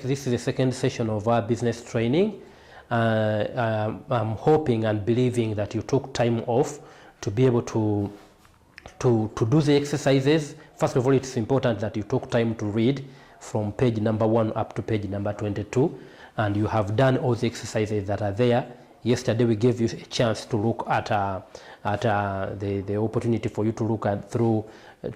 This is the second session of our business training. I'm hoping and believing that you took time off to be able to do the exercises. First of all, it's important that you took time to read from page number 1 up to page number 22, and you have done all the exercises that are there. Yesterday we gave you a chance to look at the opportunity for you to look at through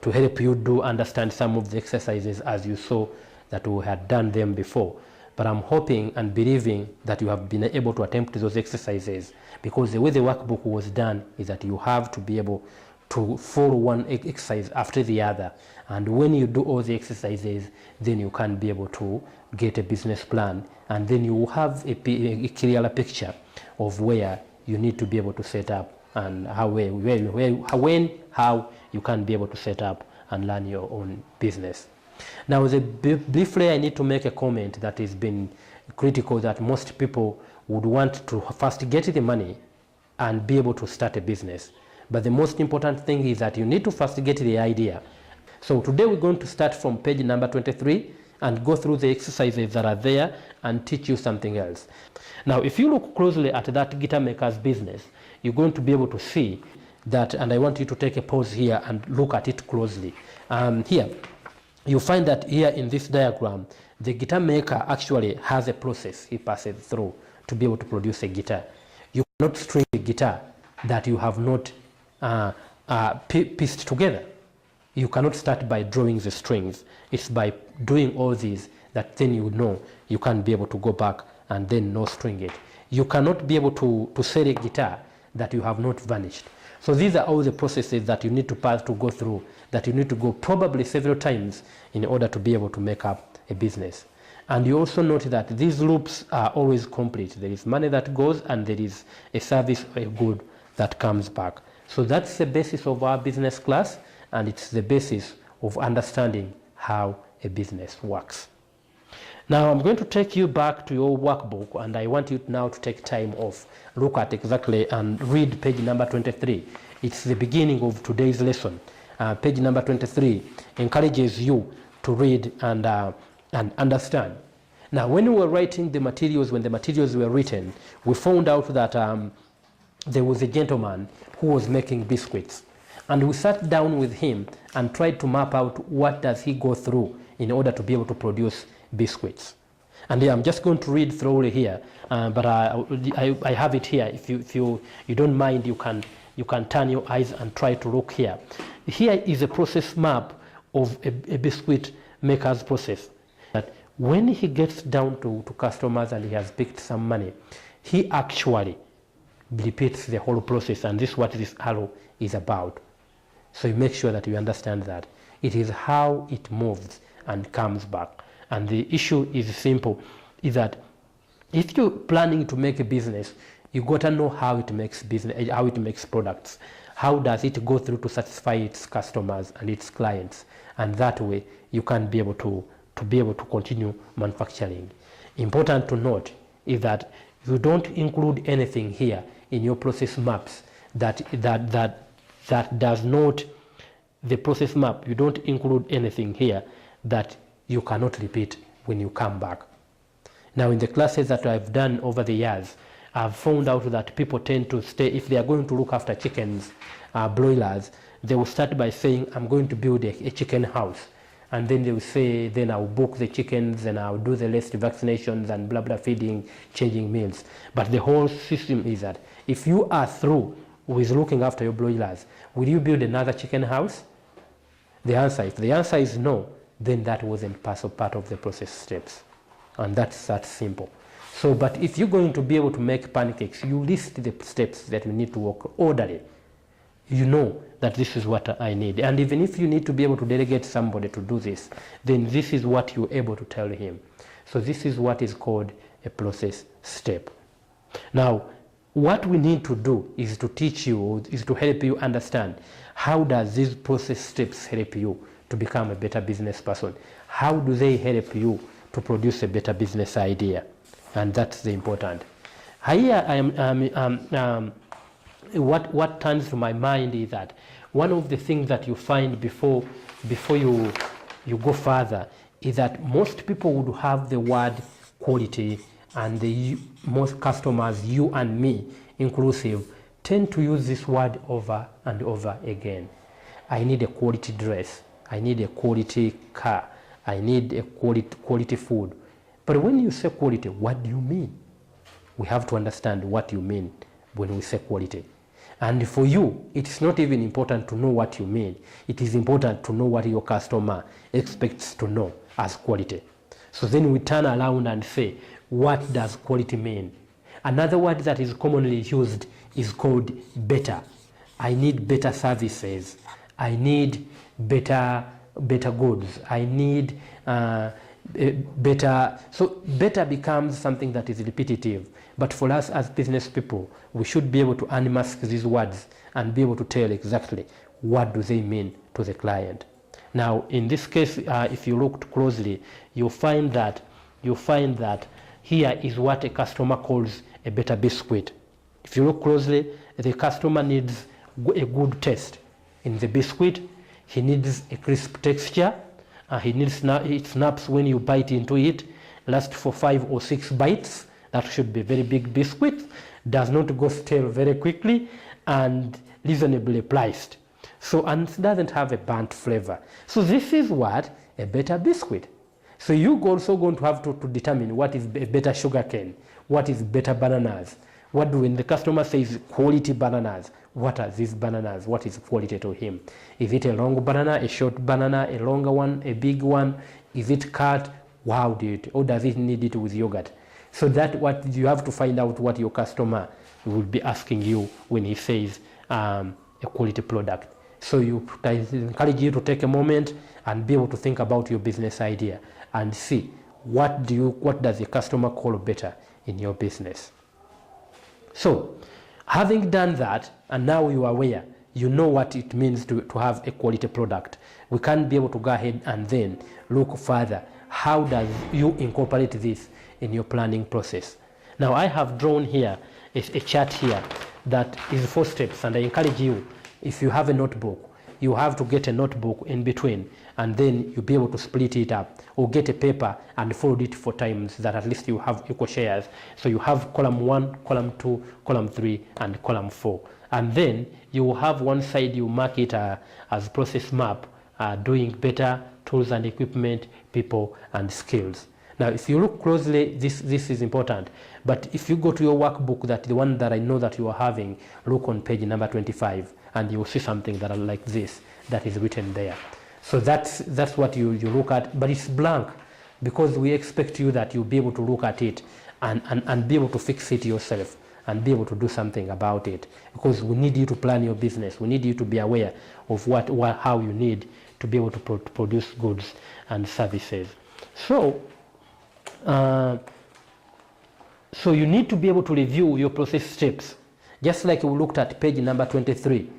to help you do understand some of the exercises as you saw that we had done them before. But I'm hoping and believing that you have been able to attempt those exercises, because the way the workbook was done is that you have to be able to follow one exercise after the other, and when you do all the exercises, then you can be able to get a business plan, and then you will have a clearer picture of where you need to be able to set up, and how you can be able to set up and run your own business. Now, briefly, I need to make a comment that has been critical, that most people would want to first get the money and be able to start a business. But the most important thing is that you need to first get the idea. So today we're going to start from page number 23 and go through the exercises that are there and teach you something else. Now, if you look closely at that guitar maker's business, you're going to be able to see that, and I want you to take a pause here and look at it closely. Here, you find that here in this diagram, the guitar maker actually has a process he passes through to be able to produce a guitar. You cannot string a guitar that you have not pieced together. You cannot start by drawing the strings. It's by doing all these that then you know you can be able to go back and then no string it. You cannot be able to sell a guitar that you have not varnished. So these are all the processes that you need to pass to go through, that you need to go probably several times in order to be able to make up a business. And you also note that these loops are always complete. There is money that goes and there is a service or a good that comes back. So that's the basis of our business class, and it's the basis of understanding how a business works. Now I'm going to take you back to your workbook, and I want you now to take time off. Look at exactly and read page number 23. It's the beginning of today's lesson. Page number 23 encourages you to read and understand. Now, when we were writing the materials, when the materials were written, we found out that there was a gentleman who was making biscuits. And we sat down with him and tried to map out what does he go through in order to be able to produce biscuits. And I'm just going to read thoroughly here, but I have it here. If you don't mind, you can turn your eyes and try to look here. Here is a process map of a biscuit maker's process. That when he gets down to customers and he has picked some money, he actually repeats the whole process, and this is what this arrow is about. So you make sure that you understand that it is how it moves and comes back. And the issue is simple, is that if you're planning to make a business, you got to know how it makes business, how it makes products. How does it go through to satisfy its customers and its clients? And that way you can be able to continue manufacturing. Important to note is that you don't include anything here in your process maps that does not, the process map, you don't include anything here that you cannot repeat when you come back. Now, in the classes that I've done over the years, I've found out that people tend to stay, if they are going to look after chickens, broilers, they will start by saying, I'm going to build a chicken house. And then they will say, then I'll book the chickens and I'll do the rest vaccinations and blah, blah, feeding, changing meals. But the whole system is that if you are through with looking after your broilers, will you build another chicken house? The answer, if the answer is no, then that wasn't part of the process steps. And that's that simple. So, but if you're going to be able to make pancakes, you list the steps that you need to work orderly. You know that this is what I need. And even if you need to be able to delegate somebody to do this, then this is what you're able to tell him. So this is what is called a process step. Now, what we need to do is to teach you, is to help you understand how does these process steps help you to become a better business person. How do they help you to produce a better business idea? And that's the important. Here I am. What turns to my mind is that one of the things that you find before you go further is that most people would have the word quality, and most customers, you and me inclusive, tend to use this word over and over again. I need a quality dress. I need a quality car. I need a quality food. But when you say quality, what do you mean? We have to understand what you mean when we say quality. And for you, it's not even important to know what you mean. It is important to know what your customer expects to know as quality. So then we turn around and say, what does quality mean? Another word that is commonly used is called better. I need better services. I need better goods. I need better. So better becomes something that is repetitive. But for us as business people, we should be able to unmask these words and be able to tell exactly what do they mean to the client. Now, in this case, if you look closely, you'll find that here is what a customer calls a better biscuit. If you look closely, the customer needs a good taste in the biscuit. He needs a crisp texture. He needs it snaps when you bite into it, lasts for 5 or 6 bites. That should be very big biscuit. Does not go stale very quickly and reasonably priced. So, and it doesn't have a burnt flavor. So this is what a better biscuit. So you're also going to have to determine what is a better sugar cane, what is better bananas. When the customer says quality bananas, what are these bananas? What is quality to him? Is it a long banana, a short banana, a longer one, a big one? Is it cut? Wow, or does it need it with yogurt? So that what you have to find out what your customer will be asking you when he says a quality product. So I encourage you to take a moment and be able to think about your business idea and see what does the customer call better in your business. So having done that, and now you are aware, you know what it means to have a quality product, we can be able to go ahead and then look further. How does you incorporate this in your planning process? Now I have drawn here a chart here that is 4 steps, and I encourage you, if you have a notebook, you have to get a notebook in between, and then you'll be able to split it up, or get a paper and fold it 4 times, that at least you have equal shares. So you have column 1, column 2, column 3, and column 4. And then you will have one side, you mark it as process map, doing better, tools and equipment, people and skills. Now, if you look closely, this is important. But if you go to your workbook, the one that I know that you are having, look on page number 25, and you will see something that are like this that is written there. So that's what you look at, but it's blank, because we expect you that you'll be able to look at it and be able to fix it yourself and be able to do something about it, because we need you to plan your business. We need you to be aware of how you need to be able to produce goods and services. So you need to be able to review your process steps. Just like we looked at page number 23,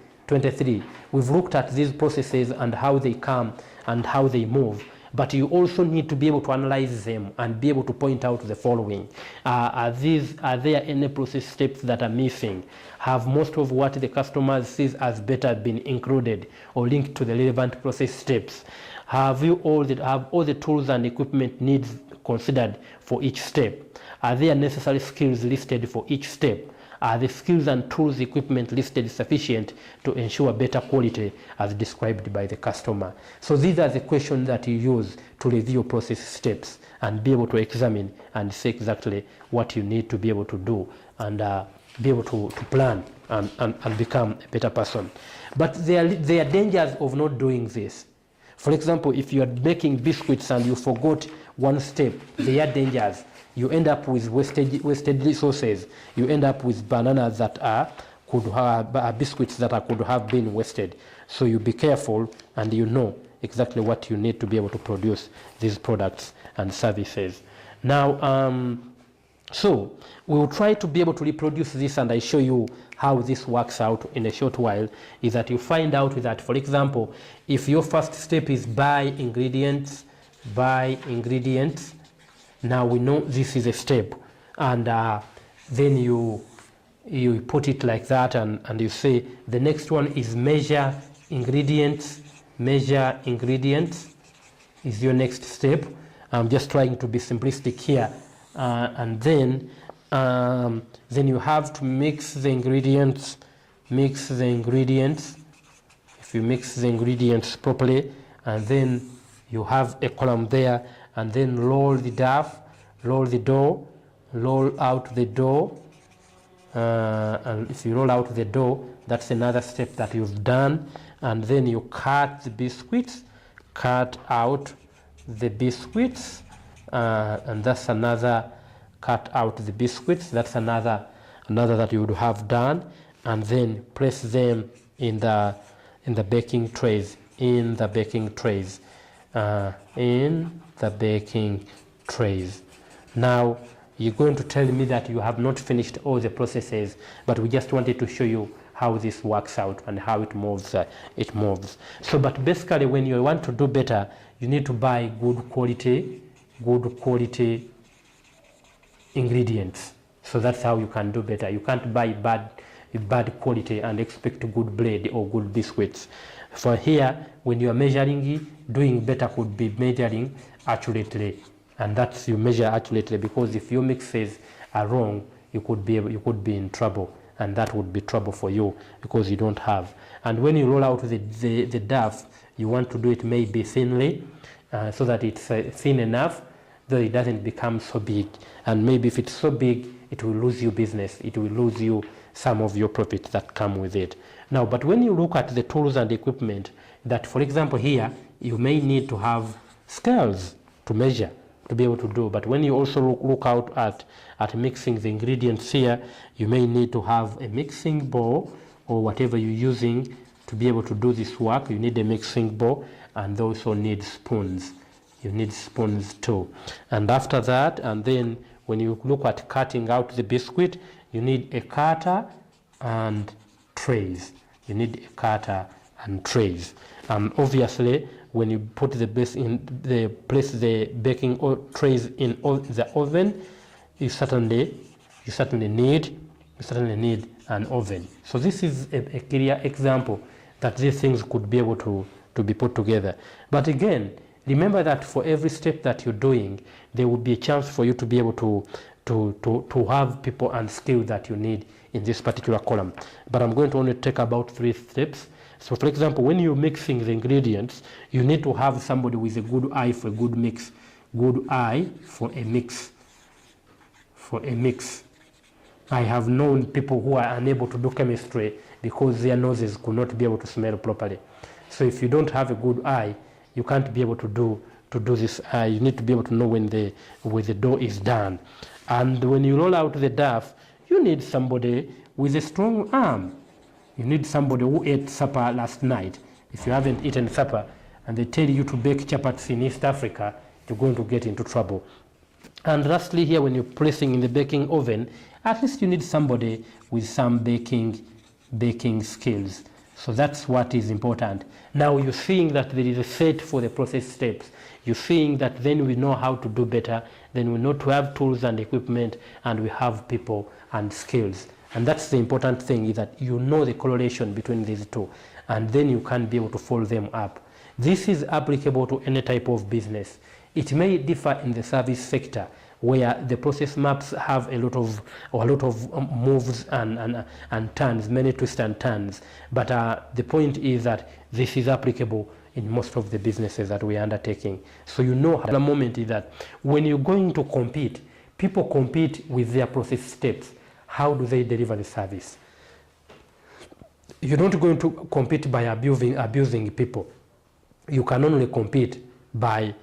we've looked at these processes and how they come and how they move. But you also need to be able to analyze them and be able to point out the following. Are there any process steps that are missing? Have most of what the customer sees as better been included or linked to the relevant process steps? Have all the tools and equipment needs considered for each step? Are there necessary skills listed for each step? Are the skills and tools equipment listed sufficient to ensure better quality as described by the customer? So these are the questions that you use to review process steps and be able to examine and say exactly what you need to be able to do and be able to plan and become a better person. But there are dangers of not doing this. For example, if you are making biscuits and you forgot one step, there are dangers. You end up with wasted resources. You end up with bananas that could have biscuits that could have been wasted. So you be careful, and you know exactly what you need to be able to produce these products and services. Now, so we will try to be able to reproduce this, and I show you how this works out in a short while. Is that you find out that, for example, if your first step is buy ingredients, now we know this is a step, and then you put it like that, and you say the next one is measure ingredients, is your next step. I'm just trying to be simplistic here. And then you have to mix the ingredients. If you mix the ingredients properly, and then you have a column there, and then roll the dough, roll out the dough. And if you roll out the dough, that's another step that you've done. And then you cut the biscuits, cut out the biscuits, and that's another. Cut out the biscuits. That's another that you would have done, and then place them in the baking trays. Now you're going to tell me that you have not finished all the processes, but we just wanted to show you how this works out and how it moves. So, but basically, when you want to do better, you need to buy good quality ingredients. So that's how you can do better. You can't buy bad quality and expect good bread or good biscuits. For here, when you are measuring, doing better could be measuring accurately, and that's you measure accurately, because if your mixes are wrong, you could be in trouble, and that would be trouble for you because you don't have. And when you roll out the dough, you want to do it maybe thinly, so that it's thin enough though it doesn't become so big. And maybe if it's so big, it will lose you business, it will lose you some of your profits that come with it. Now, but when you look at the tools and equipment, that for example here, you may need to have scales to measure, to be able to do. But when you also look out at mixing the ingredients here, you may need to have a mixing bowl or whatever you're using to be able to do this work. You need a mixing bowl, and also need spoons. You need spoons too. And after that, and then when you look at cutting out the biscuit, you need a cutter and trays. Obviously, when you put the place the baking trays in the oven, you certainly need an oven. So this is a clear example that these things could be able to be put together. But again, remember that for every step that you're doing, there will be a chance for you to be able to have people and skill that you need in this particular column. But I'm going to only take about 3 steps. So for example, when you're mixing the ingredients, you need to have somebody with a good eye for a good mix. Good eye for a mix. I have known people who are unable to do chemistry because their noses could not be able to smell properly. So if you don't have a good eye, you can't be able to do this. You need to be able to know when the dough is done. And when you roll out the dough, you need somebody with a strong arm. You need somebody who ate supper last night. If you haven't eaten supper and they tell you to bake chapati in East Africa, you're going to get into trouble. And lastly here, when you're placing in the baking oven, at least you need somebody with some baking skills. So that's what is important. Now you're seeing that there is a set for the process steps. You're seeing that then we know how to do better, then we know to have tools and equipment, and we have people and skills. And that's the important thing, is that you know the correlation between these two, and then you can be able to follow them up. This is applicable to any type of business. It may differ in the service sector, where the process maps have a lot of moves and turns, many twists and turns. But the point is that this is applicable in most of the businesses that we are undertaking. So you know, the moment is that when you're going to compete, people compete with their process steps. How do they deliver the service? You're not going to compete by abusing people. You can only compete by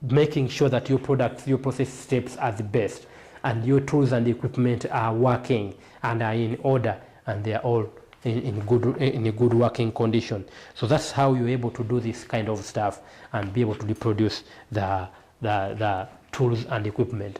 making sure that your products, your process steps are the best, and your tools and equipment are working and are in order, and they are all in a good working condition. So that's how you're able to do this kind of stuff and be able to reproduce the tools and equipment.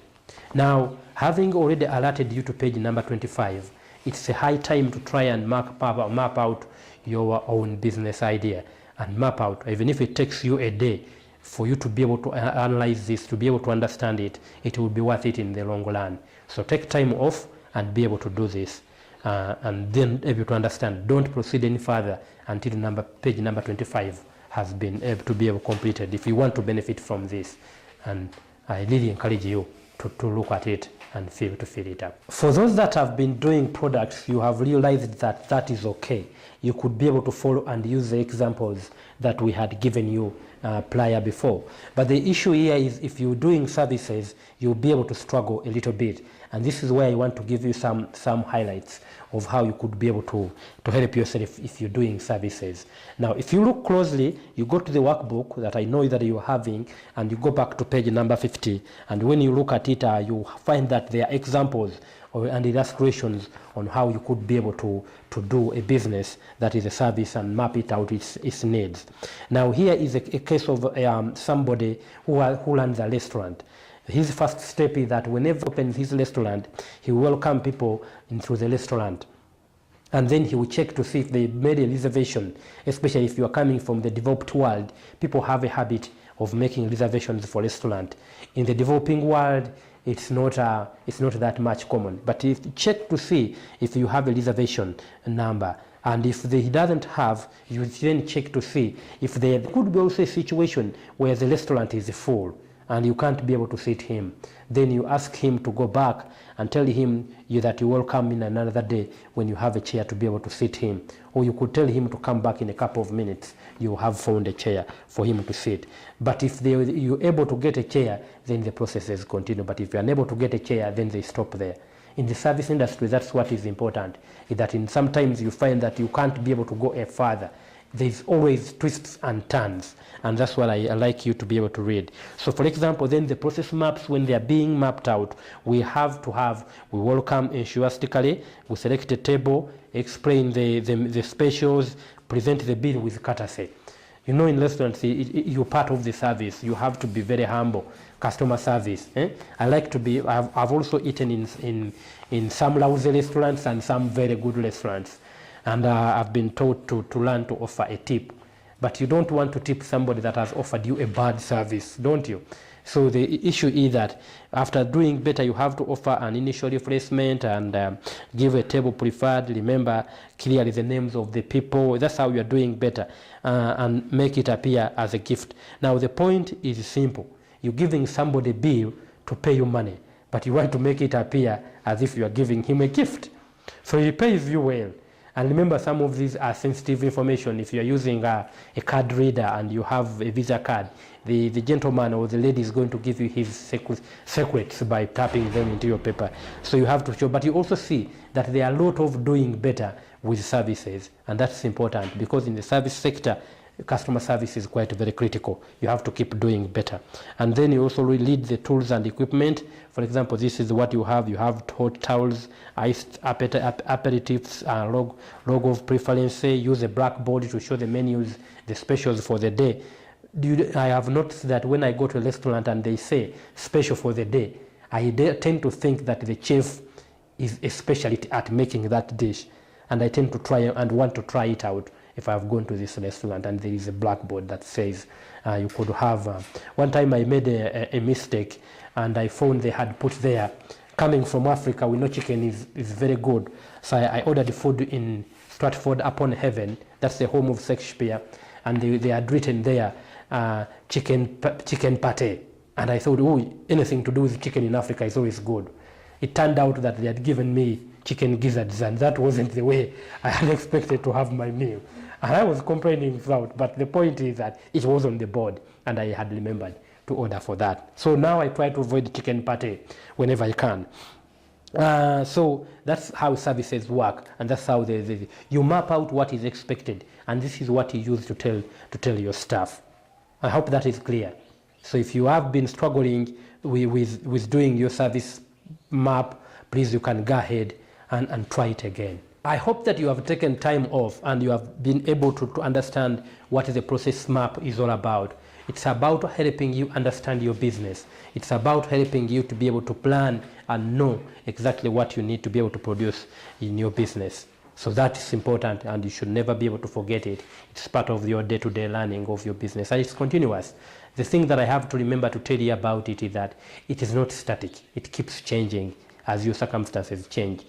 Now, having already alerted you to page number 25, it's a high time to try and map out your own business idea, and map out, even if it takes you a day, for you to be able to analyze this, to be able to understand it, it will be worth it in the long run. So take time off and be able to do this, and then able to understand. Don't proceed any further until page number 25 has been able to be able completed if you want to benefit from this. And I really encourage you to look at it and fill it up. For those that have been doing products, you have realized that that is okay. You could be able to follow and use the examples that we had given you prior before. But the issue here is if you're doing services, you'll be able to struggle a little bit. And this is where I want to give you some highlights of how you could be able to help yourself if you're doing services. Now, if you look closely, you go to the workbook that I know that you're having, and you go back to page number 50. And when you look at it, you find that there are examples and illustrations on how you could be able to do a business that is a service and map it out its needs. Now, here is a case of somebody who runs a restaurant. His first step is that whenever he opens his restaurant, he will welcome people into the restaurant. And then he will check to see if they made a reservation, especially if you are coming from the developed world. People have a habit of making reservations for restaurant. In the developing world, it's not that much common. But if you check to see if you have a reservation number, and if he doesn't have, you then check to see if there could be also a situation where the restaurant is full and you can't be able to seat him. Then you ask him to go back and tell him that you will come in another day when you have a chair to be able to seat him. Or you could tell him to come back in a couple of minutes. You have found a chair for him to sit. But if you're able to get a chair, then the processes continue. But if you're unable to get a chair, then they stop there. In the service industry, that's what is important, is that sometimes you find that you can't be able to go a further. There's always twists and turns, and that's what I like you to be able to read. So for example, then the process maps, when they are being mapped out, we welcome enthusiastically, we select a table, explain the specials, present the bill with courtesy. You know, in restaurants, you're part of the service. You have to be very humble. Customer service. I like to be, I've also eaten in some lousy restaurants and some very good restaurants. And I've been taught to learn to offer a tip. But you don't want to tip somebody that has offered you a bad service, don't you? So the issue is that after doing better, you have to offer an initial refreshment and give a table preferred. Remember clearly the names of the people. That's how you are doing better, and make it appear as a gift. Now the point is simple. You're giving somebody a bill to pay you money, but you want to make it appear as if you are giving him a gift. So he pays you well. And remember, some of these are sensitive information. If you're using a card reader and you have a Visa card, the gentleman or the lady is going to give you his secrets by tapping them into your paper. So you have to show. But you also see that there are a lot of doing better with services. And that's important because in the service sector, customer service is quite very critical. You have to keep doing better. And then you also read the tools and equipment. For example, this is what you have. You have hot towels, iced aperitifs, log of preference. Use a blackboard to show the menus, the specials for the day. I have noticed that when I go to a restaurant and they say special for the day, I tend to think that the chef is a specialist at making that dish. And I tend to try and want to try it out if I've gone to this restaurant and there is a blackboard that says you could have. One time I made a mistake and I found they had put there, coming from Africa, we know chicken is very good. So I ordered food in Stratford upon Heaven, that's the home of Shakespeare, and they had written there chicken pate. And I thought, oh, anything to do with chicken in Africa is always good. It turned out that they had given me chicken gizzards, and that wasn't the way I had expected to have my meal. And I was complaining throughout, but the point is that it was on the board, and I had remembered to order for that. So now I try to avoid chicken pate whenever I can. So that's how services work, and that's how you map out what is expected, and this is what you use to tell your staff. I hope that is clear. So if you have been struggling with doing your service map, please, you can go ahead and try it again. I hope that you have taken time off and you have been able to understand what the process map is all about. It's about helping you understand your business. It's about helping you to be able to plan and know exactly what you need to be able to produce in your business. So that is important, and you should never be able to forget it. It's part of your day-to-day learning of your business, and it's continuous. The thing that I have to remember to tell you about it is that it is not static. It keeps changing as your circumstances change.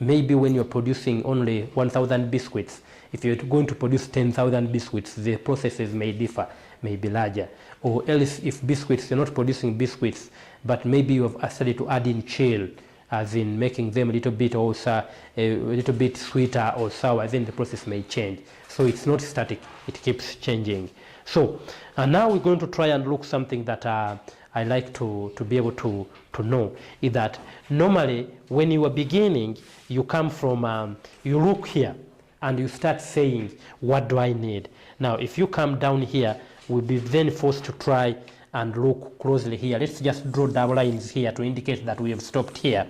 Maybe when you're producing only 1,000 biscuits, if you're going to produce 10,000 biscuits, the processes may differ, may be larger. Or else if biscuits, you're not producing biscuits, but maybe you have started to add in chill, as in making them a little bit also a little bit sweeter or sour, then the process may change. So it's not static, it keeps changing. So now we're going to try and look something that I like to be able to know, is that normally when you are beginning, you come from, you look here and you start saying, what do I need? Now, if you come down here, we'll be then forced to try and look closely here. Let's just draw double lines here to indicate that we have stopped here.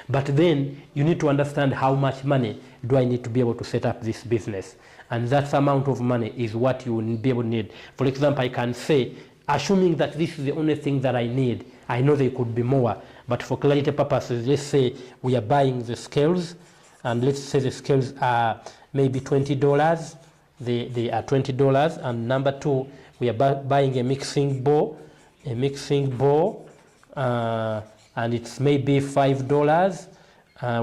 But then you need to understand how much money do I need to be able to set up this business. And that amount of money is what you will be able to need. For example, I can say, assuming that this is the only thing that I need, I know there could be more, but for clarity purposes, let's say we are buying the scales, and let's say the scales are maybe $20. They are $20. And number two, we are buying a mixing bowl, and it's maybe $5.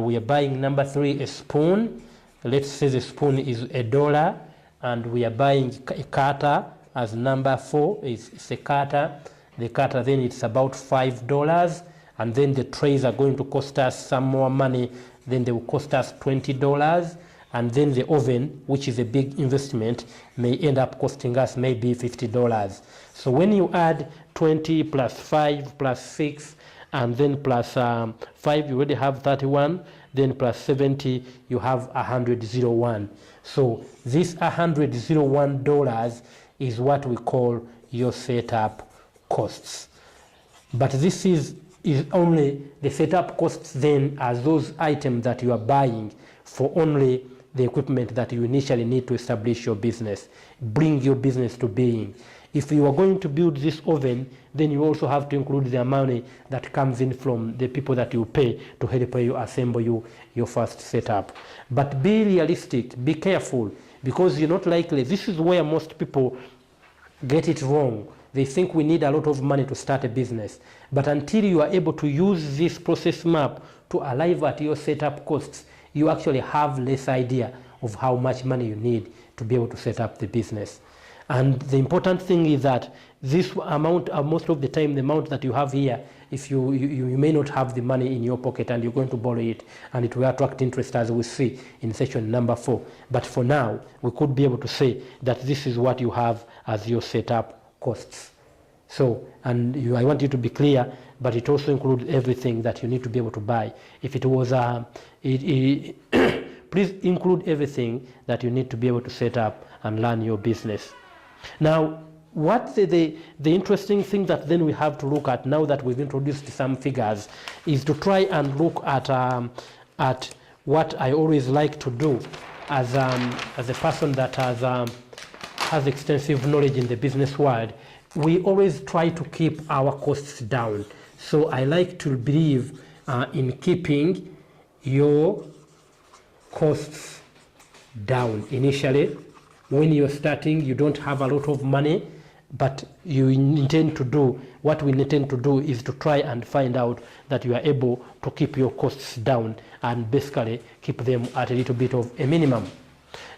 We are buying number three, a spoon. Let's say the spoon is $1, and we are buying a cutter as number four. It's a cutter. The cutter then it's about $5, and then the trays are going to cost us some more money. Then they will cost us $20, and then the oven, which is a big investment, may end up costing us maybe $50. So when you add 20 plus 5 plus 6 and then plus 5, you already have 31, then plus 70, you have $101. So this $101 is what we call your setup costs. But this is only the setup costs then as those items that you are buying for only the equipment that you initially need to establish your business, bring your business to being. If you are going to build this oven, then you also have to include the money that comes in from the people that you pay to help you assemble your first setup. But be realistic, be careful, because you're not likely. This is where most people get it wrong. They think we need a lot of money to start a business. But until you are able to use this process map to arrive at your setup costs, you actually have less idea of how much money you need to be able to set up the business. And the important thing is that this amount, most of the time, the amount that you have here, if you may not have the money in your pocket and you're going to borrow it, and it will attract interest, as we see in section number 4. But for now, we could be able to say that this is what you have as your setup costs. So, and I want you to be clear, but it also includes everything that you need to be able to buy. If it was please include everything that you need to be able to set up and run your business. Now, what the interesting thing that then we have to look at, now that we've introduced some figures, is to try and look at what I always like to do as a person that has extensive knowledge in the business world. We always try to keep our costs down. So I like to believe in keeping your costs down initially. When you're starting, you don't have a lot of money, but you intend to do, what we intend to do is to try and find out that you are able to keep your costs down and basically keep them at a little bit of a minimum.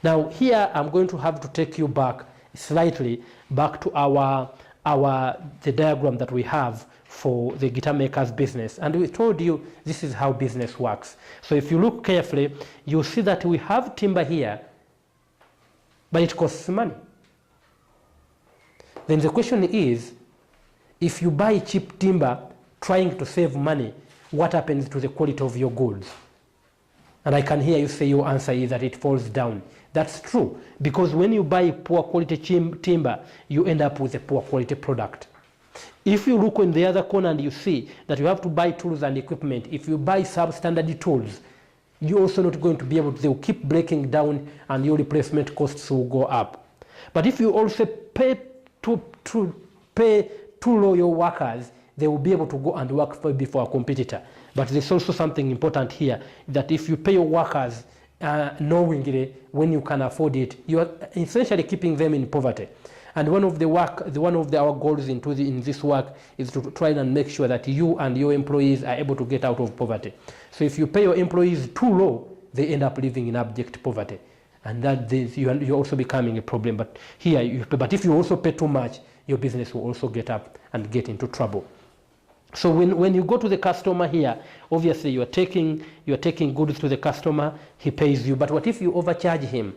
Now here I'm going to have to take you back slightly back to the diagram that we have for the guitar maker's business. And we told you this is how business works. So if you look carefully, you'll see that we have timber here, but it costs money. Then the question is, if you buy cheap timber trying to save money, what happens to the quality of your goods? And I can hear you say your answer is that it falls down. That's true, because when you buy poor quality timber, you end up with a poor quality product. If you look in the other corner and you see that you have to buy tools and equipment, if you buy substandard tools, you're also not going to be able to, they will keep breaking down and your replacement costs will go up. But if you also pay too low your workers, they will be able to go and work for a competitor. But there's also something important here, that if you pay your workers knowingly when you can afford it, you are essentially keeping them in poverty. And one of our goals in this work is to try and make sure that you and your employees are able to get out of poverty. So if you pay your employees too low, they end up living in abject poverty. And that you're also becoming a problem. But but if you also pay too much, your business will also get up and get into trouble. So when you go to the customer here, obviously you're taking goods to the customer, he pays you. But what if you overcharge him?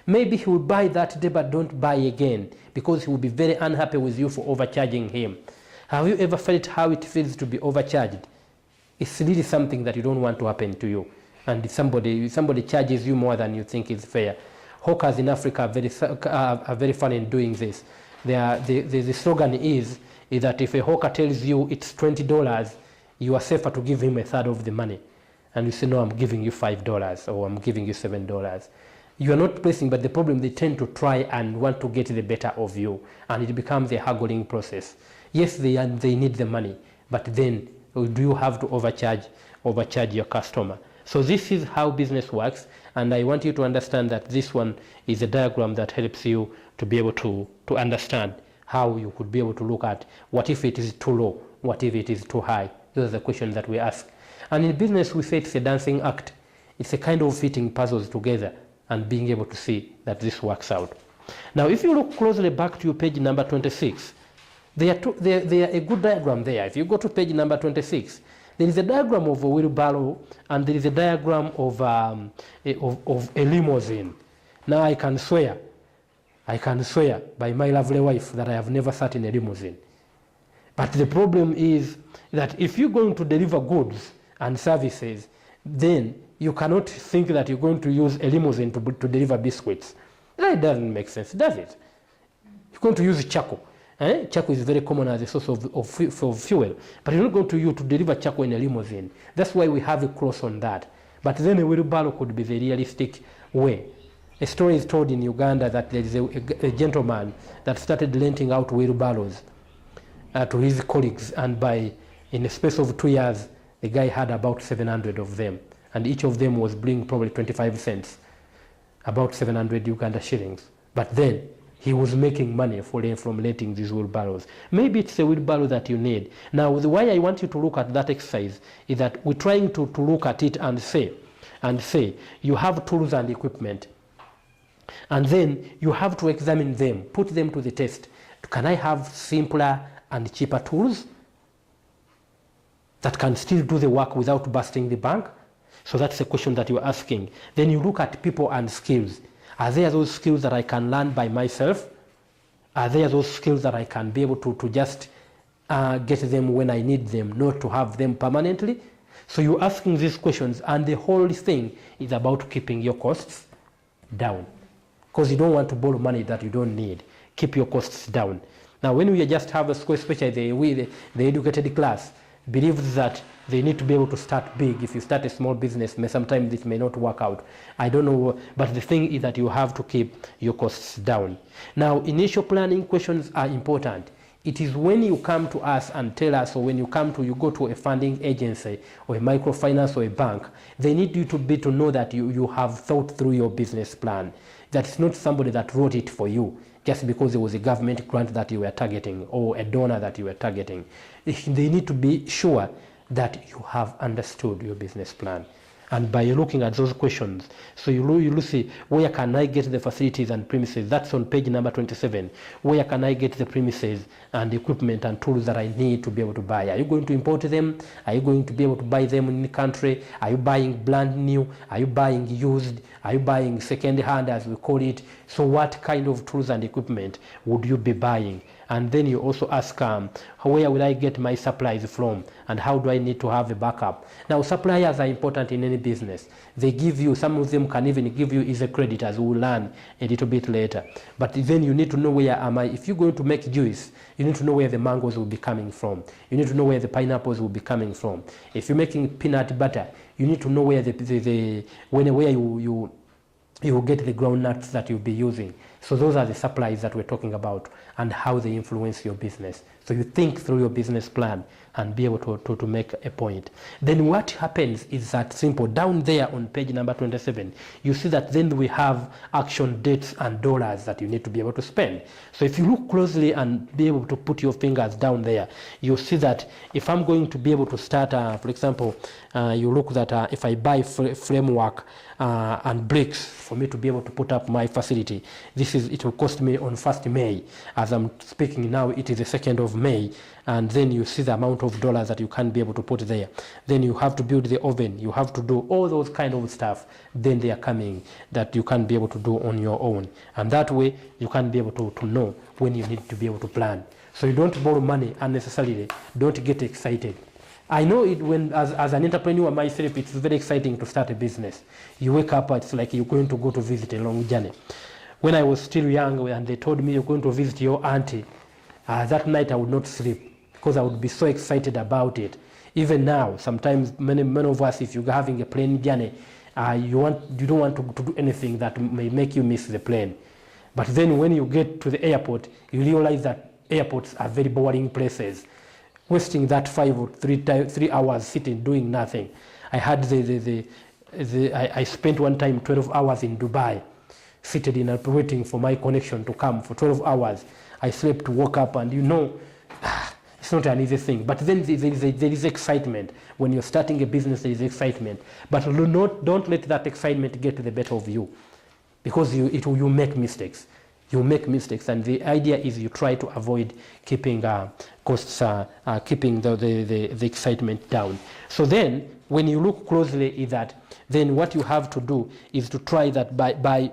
Maybe he will buy that day but don't buy again, because he will be very unhappy with you for overcharging him. Have you ever felt how it feels to be overcharged? It's really something that you don't want to happen to you. And if somebody charges you more than you think is fair. Hawkers in Africa are very fun in doing this. The slogan is that if a hawker tells you it's $20, you are safer to give him a third of the money. And you say, no, I'm giving you $5 or I'm giving you $7. You are not pressing, but the problem, they tend to try and want to get the better of you. And it becomes a haggling process. Yes, they need the money, but then do you have to overcharge your customer? So this is how business works, and I want you to understand that this one is a diagram that helps you to be able to understand how you could be able to look at what if it is too low, what if it is too high. Those are the questions that we ask. And in business, we say it's a dancing act. It's a kind of fitting puzzles together and being able to see that this works out. Now, if you look closely back to your page number 26, they are a good diagram there. If you go to page number 26, there is a diagram of a wheelbarrow and there is a diagram of a limousine. Now I can swear by my lovely wife that I have never sat in a limousine. But the problem is that if you're going to deliver goods and services, then you cannot think that you're going to use a limousine to deliver biscuits. That doesn't make sense, does it? You're going to use charcoal. Charcoal is very common as a source of fuel, but you're not going to use to deliver charcoal in a limousine. That's why we have a cross on that. But then a wheelbarrow could be the realistic way. A story is told in Uganda that there is a gentleman that started renting out wheelbarrows to his colleagues, and in a space of 2 years, the guy had about 700 of them, and each of them was bringing probably 25 cents, about 700 Uganda shillings. But then he was making money from renting these wheelbarrows. Maybe it's a wheelbarrow that you need. Now, why I want you to look at that exercise is that we're trying to look at it and say, you have tools and equipment, and then you have to examine them, put them to the test. Can I have simpler and cheaper tools that can still do the work without busting the bank? So that's a question that you're asking. Then you look at people and skills. Are there those skills that I can learn by myself? Are there those skills that I can be able to just get them when I need them, not to have them permanently? So you're asking these questions, and the whole thing is about keeping your costs down, because you don't want to borrow money that you don't need. Keep your costs down. Now, when we just have a school, especially the educated class, believes that they need to be able to start big. If you start a small business, sometimes it may not work out. I don't know, but the thing is that you have to keep your costs down. Now, initial planning questions are important. It is when you come to us and tell us, or when you go to a funding agency or a microfinance or a bank, they need you to know that you have thought through your business plan. That it's not somebody that wrote it for you just because there was a government grant that you were targeting or a donor that you were targeting. They need to be sure that you have understood your business plan. And by looking at those questions, so you see, where can I get the facilities and premises? That's on page number 27. Where can I get the premises and equipment and tools that I need to be able to buy? Are you going to import them? Are you going to be able to buy them in the country? Are you buying brand new? Are you buying used? Are you buying second hand, as we call it? So what kind of tools and equipment would you be buying? And then you also ask, where will I get my supplies from, and how do I need to have a backup? Now, suppliers are important in any business. They give you, some of them can even give you easy credit, as we'll learn a little bit later. But then you need to know, where am I? If you're going to make juice, you need to know where the mangoes will be coming from. You need to know where the pineapples will be coming from. If you're making peanut butter, you need to know where you will get the groundnuts that you'll be using. So those are the supplies that we're talking about and how they influence your business. So you think through your business plan and be able to make a point. Then what happens is that simple. Down there on page number 27, you see that then we have action dates and dollars that you need to be able to spend. So if you look closely and be able to put your fingers down there, you'll see that if I'm going to be able to start, for example, you look that if I buy framework and bricks for me to be able to put up my facility, it will cost me on 1st May. As I'm speaking now, it is the 2nd of May, and then you see the amount of dollars that you can be able to put there. Then you have to build the oven, you have to do all those kind of stuff. Then they are coming that you can be able to do on your own, and that way you can be able to know when you need to be able to plan. So you don't borrow money unnecessarily. Don't get excited. I know it when, as an entrepreneur myself, it's very exciting to start a business. You wake up, it's like you're going to go to visit a long journey. When I was still young and they told me you're going to visit your auntie, that night I would not sleep because I would be so excited about it. Even now, sometimes many of us, if you're having a plane journey, you don't want to do anything that may make you miss the plane. But then when you get to the airport, you realize that airports are very boring places. Wasting that 5 or 3 hours sitting doing nothing. I had I spent one time 12 hours in Dubai, seated in waiting for my connection to come for 12 hours. I slept, woke up, and it's not an easy thing. But then there is excitement. When you're starting a business, there is excitement. But don't let that excitement get to the better of you, because you make mistakes. You make mistakes, and the idea is you try to avoid keeping costs, keeping the excitement down. So then, when you look closely, is that then what you have to do is to try that by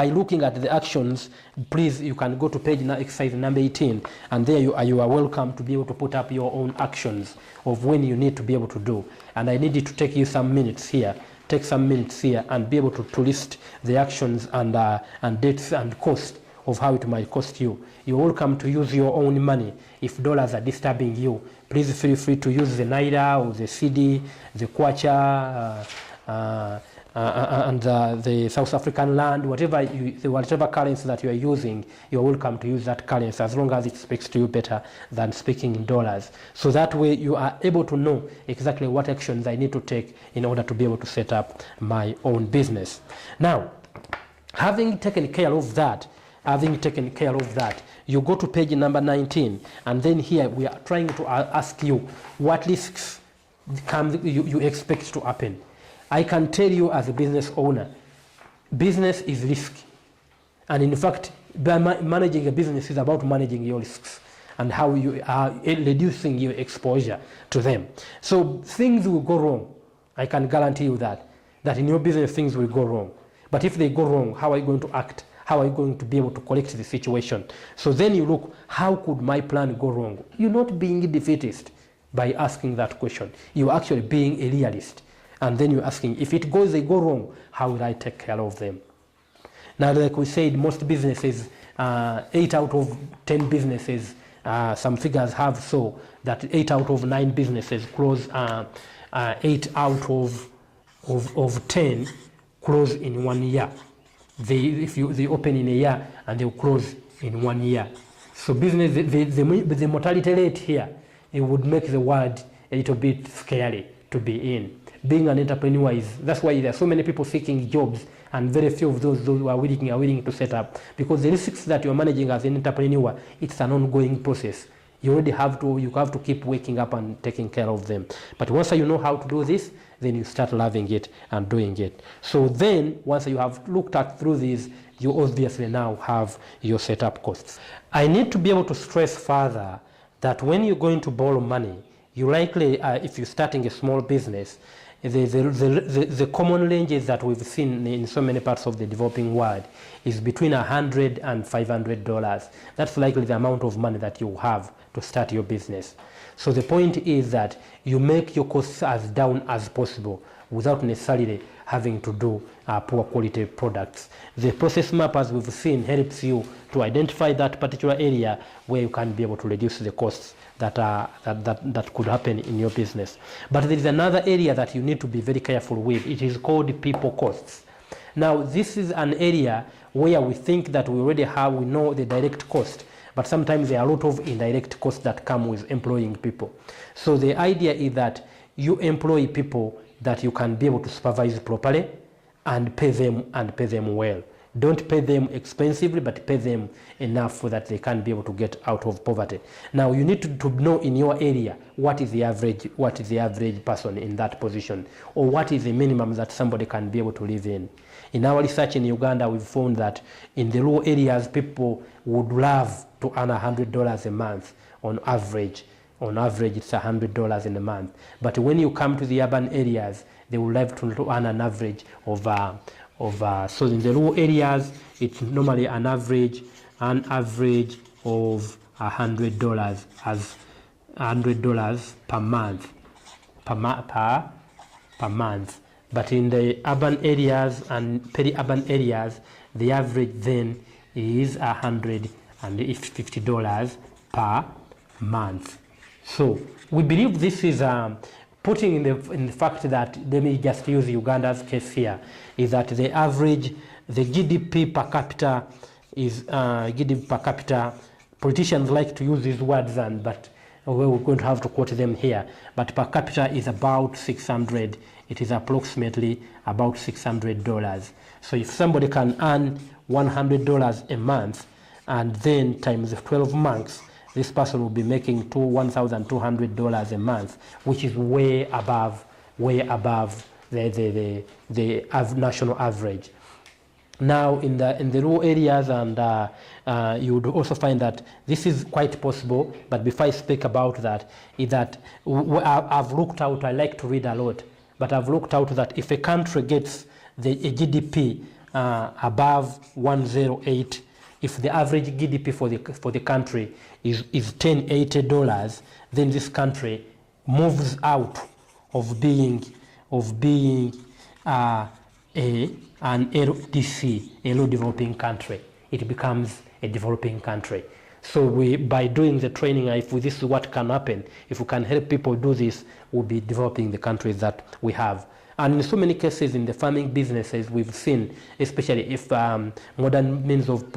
looking at the actions. Please, you can go to page exercise number 18, and there you are welcome to be able to put up your own actions of when you need to be able to do. And I need it to take you some minutes here. Take some minutes here and be able to list the actions and dates and cost of how it might cost you. You're welcome to use your own money. If dollars are disturbing you, please feel free to use the Naira or the CD, the Kwacha, and the South African Rand, whatever currency that you are using, you're welcome to use that currency as long as it speaks to you better than speaking in dollars. So that way you are able to know exactly what actions I need to take in order to be able to set up my own business. Now, having taken care of that, you go to page number 19, and then here we are trying to ask you what risks you expect to happen. I can tell you as a business owner, business is risky. And in fact, managing a business is about managing your risks and how you are reducing your exposure to them. So things will go wrong. I can guarantee you that in your business things will go wrong. But if they go wrong, how are you going to act? How are you going to be able to correct the situation? So then you look, how could my plan go wrong? You're not being defeatist by asking that question. You're actually being a realist. And then you're asking, if they go wrong, how will I take care of them? Now, like we said, most businesses, 8 out of 10 businesses, some figures have so that 8 out of 9 businesses close, 8 out of 10 close in 1 year. They open in a year and they'll close in 1 year. So business, the mortality rate here, it would make the world a little bit scary to be in. Being an entrepreneur that's why there are so many people seeking jobs, and very few of those who are willing to set up, because the risks that you're managing as an entrepreneur, it's an ongoing process. You have to keep waking up and taking care of them. But once you know how to do this, then you start loving it and doing it. So then, once you have looked through these, you obviously now have your setup costs. I need to be able to stress further that when you're going to borrow money, you likely, if you're starting a small business, the common ranges that we've seen in so many parts of the developing world is between $100 and $500. That's likely the amount of money that you have to start your business. So the point is that you make your costs as down as possible without necessarily having to do poor quality products. The process map, as we've seen, helps you to identify that particular area where you can be able to reduce the costs that could happen in your business. But there is another area that you need to be very careful with. It is called people costs. Now, this is an area where we think that we know the direct cost, but sometimes there are a lot of indirect costs that come with employing people. So the idea is that you employ people that you can be able to supervise properly and pay them well. Don't pay them expensively, but pay them enough so that they can be able to get out of poverty. Now you need to know in your area what is the average person in that position, or what is the minimum that somebody can be able to live in. In our research in Uganda, we've found that in the rural areas, people would love to earn $100 a month on average. On average, it's $100 in a month. But when you come to the urban areas, they would love to earn an average of so in the rural areas, it's normally an average of $100 as $100 per month per month. But in the urban areas and peri-urban areas, the average then is $150 per month. So we believe this is putting in the fact that, let me just use Uganda's case here, is that the average, the GDP per capita is GDP per capita. Politicians like to use these words, but we're going to have to quote them here. But per capita is about 600. It is approximately about $600. So if somebody can earn $100 a month and then times 12 months, this person will be making $1,200 a month, which is way above the national average. Now in the rural areas, and you would also find that this is quite possible. But before I speak about that, is that I've looked out. I like to read a lot, but I've looked out that if a country gets a GDP above 108, if the average GDP for the country is $1080, then this country moves out of being an LDC, a low developing country. It becomes a developing country. So by doing the training, if this is what can happen, if we can help people do this, we'll be developing the countries that we have. And in so many cases in the farming businesses, we've seen, especially if modern means of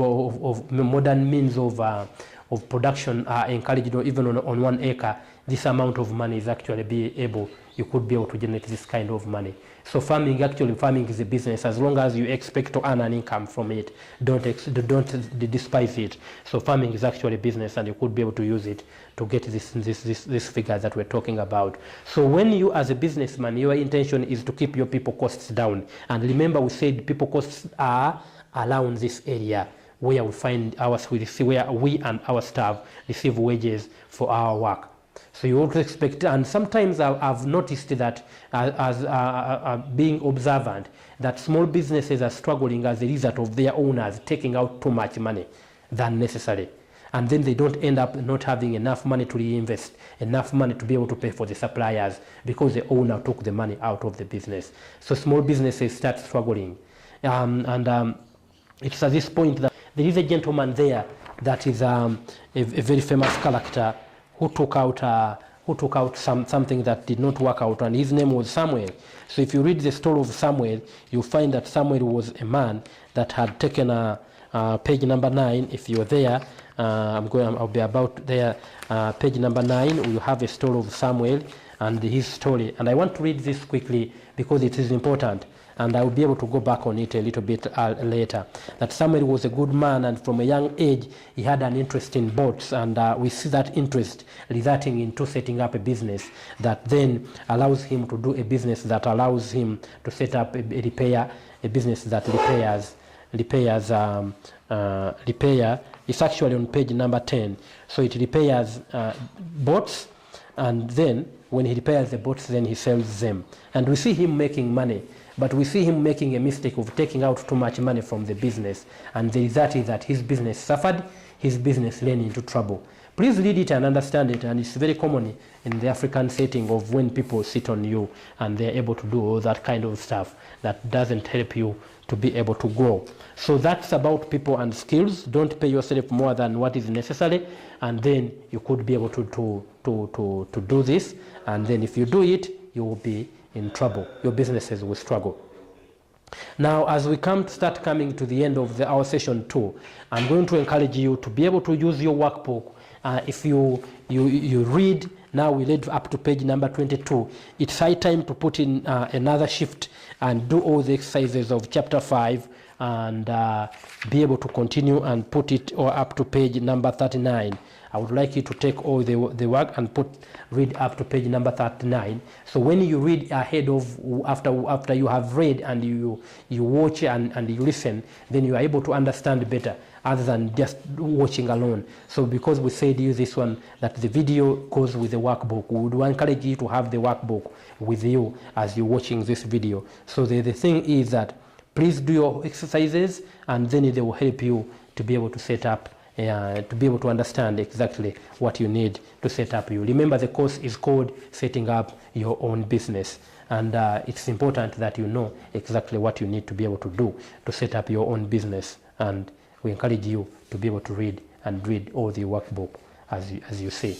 production are encouraged, or even on 1 acre, this amount of money is actually you could be able to generate this kind of money. So farming is a business. As long as you expect to earn an income from it, don't despise it. So farming is actually a business, and you could be able to use it to get this figure that we're talking about. So when you, as a businessman, your intention is to keep your people costs down. And remember, we said people costs are around this area where we find where we and our staff receive wages for our work. So you also expect, and sometimes I've noticed that as being observant, that small businesses are struggling as a result of their owners taking out too much money than necessary. And then they don't end up not having enough money to reinvest, enough money to be able to pay for the suppliers, because the owner took the money out of the business. So small businesses start struggling. It's at this point that there is a gentleman there that is a very famous character who took out something that did not work out, and his name was Samuel. So if you read the story of Samuel, you'll find that Samuel was a man that had taken page number 9. If you're there, I'll be about there. Page number 9, you have a story of Samuel and his story. And I want to read this quickly because it is important, and I will be able to go back on it a little bit later. That Samuel was a good man, and from a young age he had an interest in boats, and we see that interest resulting into setting up a business that then allows him to do a business that allows him to set up a business that repair. It's actually on page number 10. So it repairs boats, and then when he repairs the boats, then he sells them. And we see him making money. But we see him making a mistake of taking out too much money from the business. And the result is that his business suffered, his business ran into trouble. Please read it and understand it. And it's very common in the African setting of when people sit on you and they're able to do all that kind of stuff that doesn't help you to be able to grow. So that's about people and skills. Don't pay yourself more than what is necessary. And then you could be able to do this. And then if you do it, you will be in trouble. Your businesses will struggle. Now, as we start coming to the end of our session 2, I'm going to encourage you to be able to use your workbook. If you read, now we read up to page number 22, it's high time to put in another shift and do all the exercises of chapter 5 and be able to continue and put it up to page number 39. I would like you to take all the work and read up to page number 39. So when you read ahead of, after you have read and you watch and you listen, then you are able to understand better other than just watching alone. So because we said use this one, that the video goes with the workbook, we would encourage you to have the workbook with you as you're watching this video. So the thing is that please do your exercises, and then they will help you to be able to set up, to be able to understand exactly what you need to set up you. Remember, the course is called Setting Up Your Own Business, and it's important that you know exactly what you need to be able to do to set up your own business. And we encourage you to be able to read all the workbook as you see.